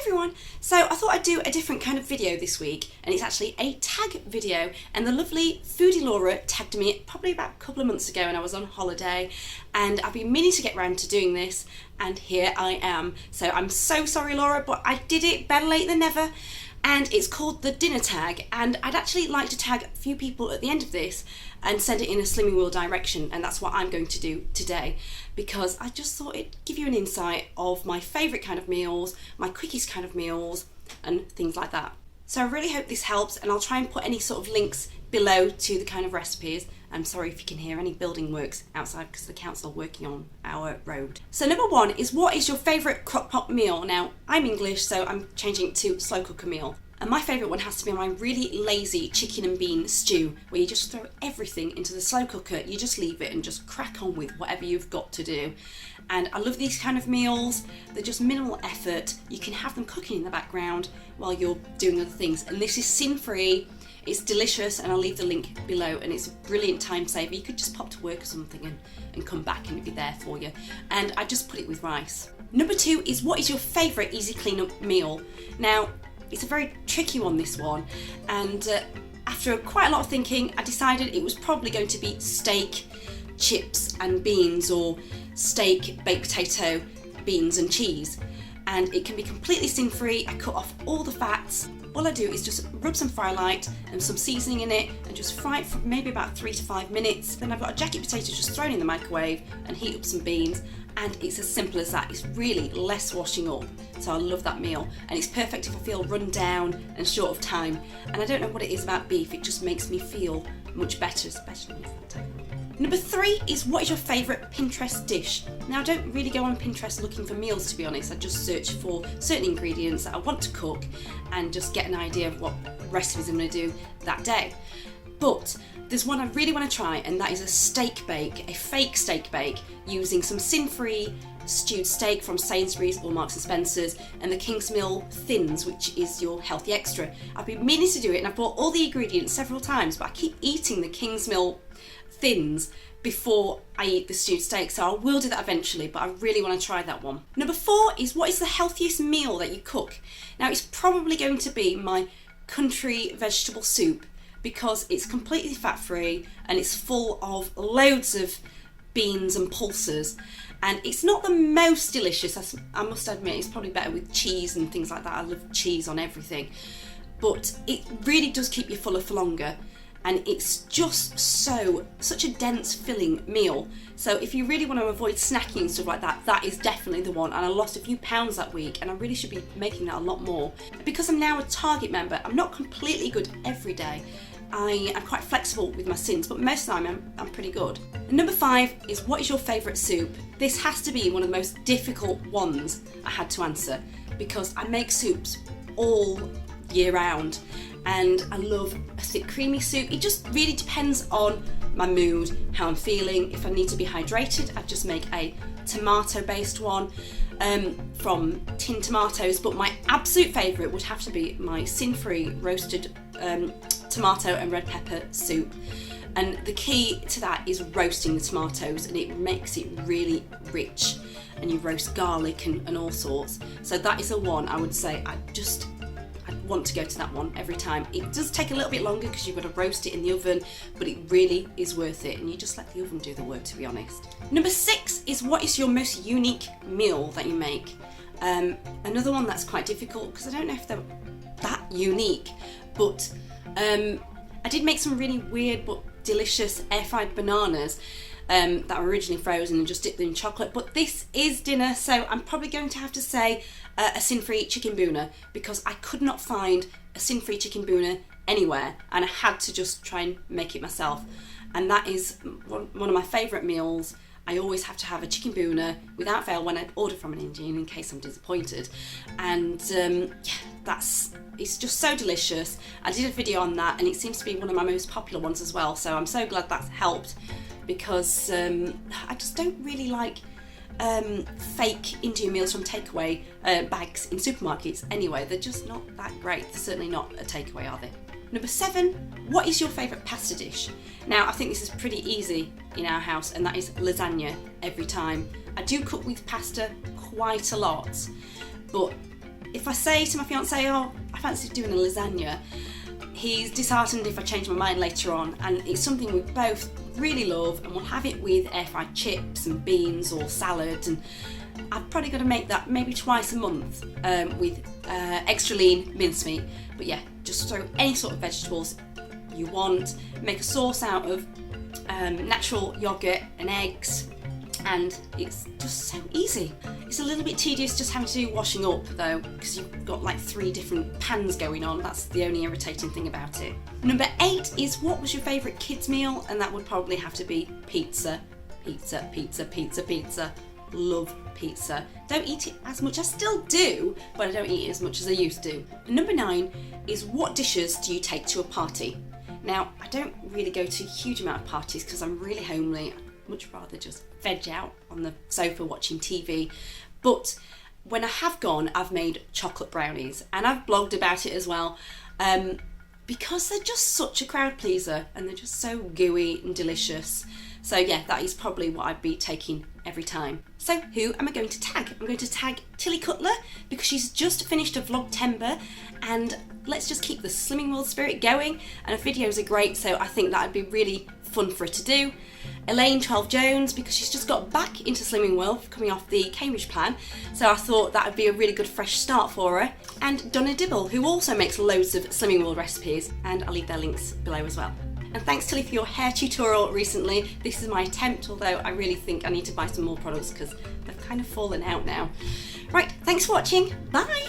everyone! So I thought I'd do a different kind of video this week, and it's actually a tag video, and the lovely foodie Laura tagged me probably about a couple of months ago, and I was on holiday and I've been meaning to get round to doing this, and here I am. So I'm so sorry, Laura, but I did it better late than never, and it's called the dinner tag, and I'd actually like to tag a few people at the end of this and send it in a Slimming Wheel direction, and that's what I'm going to do today, because I just thought it'd give you an insight of my favourite kind of meals, my quickest kind of meals, and things like that. So I really hope this helps, and I'll try and put any sort of links below to the kind of recipes. I'm sorry if you can hear any building works outside because the council are working on our road. So number one is, what is your favourite crock pot meal? Now, I'm English, so I'm changing it to slow cooker meal. And my favourite one has to be my really lazy chicken and bean stew, where you just throw everything into the slow cooker, you just leave it and just crack on with whatever you've got to do. And I love these kind of meals, they're just minimal effort, you can have them cooking in the background while you're doing other things. And this is sin-free, it's delicious, and I'll leave the link below, and it's a brilliant time saver. You could just pop to work or something and come back and it'd be there for you. And I just put it with rice. Number two is, what is your favourite easy clean-up meal? Now, it's a very tricky one, this one, and after quite a lot of thinking, I decided it was probably going to be steak, chips and beans, or steak, baked potato, beans and cheese. And it can be completely sin-free. I cut off all the fats. All I do is just rub some fry light and some seasoning in it and just fry it for maybe about 3 to 5 minutes. Then I've got a jacket potato just thrown in the microwave and heat up some beans, and it's as simple as that. It's really less washing up, so I love that meal, and it's perfect if I feel run down and short of time. And I don't know what it is about beef, it just makes me feel much better, especially with that time. Number three is, what is your favourite Pinterest dish? Now, I don't really go on Pinterest looking for meals, to be honest. I just search for certain ingredients that I want to cook and just get an idea of what recipes I'm going to do that day. But there's one I really want to try, and that is a steak bake, a fake steak bake, using some sin-free stewed steak from Sainsbury's or Marks & Spencer's, and the Kingsmill Thins, which is your healthy extra. I've been meaning to do it, and I've bought all the ingredients several times, but I keep eating the Kingsmill Thins before I eat the stewed steak, so I will do that eventually, but I really want to try that one. Number four is, what is the healthiest meal that you cook? Now, it's probably going to be my country vegetable soup, because it's completely fat-free and it's full of loads of beans and pulses, and it's not the most delicious, I must admit. It's probably better with cheese and things like that. I love cheese on everything, but it really does keep you fuller for longer, and it's just such a dense, filling meal. So if you really want to avoid snacking and stuff like that, that is definitely the one. And I lost a few pounds that week, and I really should be making that a lot more. Because I'm now a Target member, I'm not completely good every day. I am quite flexible with my sins, but most of the time I'm pretty good. And number five is, what is your favourite soup? This has to be one of the most difficult ones I had to answer, because I make soups all year round, and I love a thick creamy soup. It just really depends on my mood, how I'm feeling. If I need to be hydrated, I just make a tomato based one from tin tomatoes, but my absolute favourite would have to be my sin-free roasted tomato and red pepper soup. And the key to that is roasting the tomatoes, and it makes it really rich, and you roast garlic and all sorts. So that is the one I would say I want to go to that one every time. It does take a little bit longer because you've got to roast it in the oven, but it really is worth it, and you just let the oven do the work, to be honest. Number six is, what is your most unique meal that you make? Another one that's quite difficult, because I don't know if they're that unique, but I did make some really weird but delicious air-fried bananas that were originally frozen and just dipped them in chocolate. But this is dinner, so I'm probably going to have to say a sin-free chicken Bhuna, because I could not find a sin-free chicken Bhuna anywhere, and I had to just try and make it myself. And that is one of my favourite meals. I always have to have a chicken Bhuna without fail when I order from an Indian, in case I'm disappointed. And it's just so delicious. I did a video on that, and it seems to be one of my most popular ones as well, so I'm so glad that's helped, because I just don't really like fake Indian meals from takeaway bags in supermarkets anyway. They're just not that great. They're certainly not a takeaway, are they? Number seven, what is your favourite pasta dish? Now, I think this is pretty easy in our house, and that is lasagna every time. I do cook with pasta quite a lot, but if if I say to my fiance, oh, I fancy doing a lasagna, he's disheartened if I change my mind later on, and it's something we both really love, and we'll have it with air fried chips and beans or salad, and I've probably got to make that maybe twice a month with extra lean mincemeat. But yeah, just throw any sort of vegetables you want, make a sauce out of natural yogurt and eggs, and it's just so easy. It's a little bit tedious just having to do washing up though, because you've got like 3 different pans going on. That's the only irritating thing about it. Number 8 is, what was your favourite kids meal? And that would probably have to be pizza. Pizza, pizza, pizza, pizza. Love pizza. Don't eat it as much. I still do, but I don't eat it as much as I used to. And number 9 is, what dishes do you take to a party? Now, I don't really go to a huge amount of parties because I'm really homely. I'd much rather just veg out on the sofa watching TV. But when I have gone, I've made chocolate brownies, and I've blogged about it as well, because they're just such a crowd pleaser and they're just so gooey and delicious. So yeah, that is probably what I'd be taking every time. So who am I going to tag? I'm going to tag Tilly Cutler because she's just finished a Vlogtember, and let's just keep the Slimming World spirit going, and her videos are great, so I think that would be really fun for her to do. Elaine 12 Jones, because she's just got back into Slimming World coming off the Cambridge plan, so I thought that would be a really good fresh start for her. And Donna Dibble, who also makes loads of Slimming World recipes, and I'll leave their links below as well. And thanks Tilly for your hair tutorial recently. This is my attempt, although I really think I need to buy some more products because they've kind of fallen out now. Right, thanks for watching. Bye!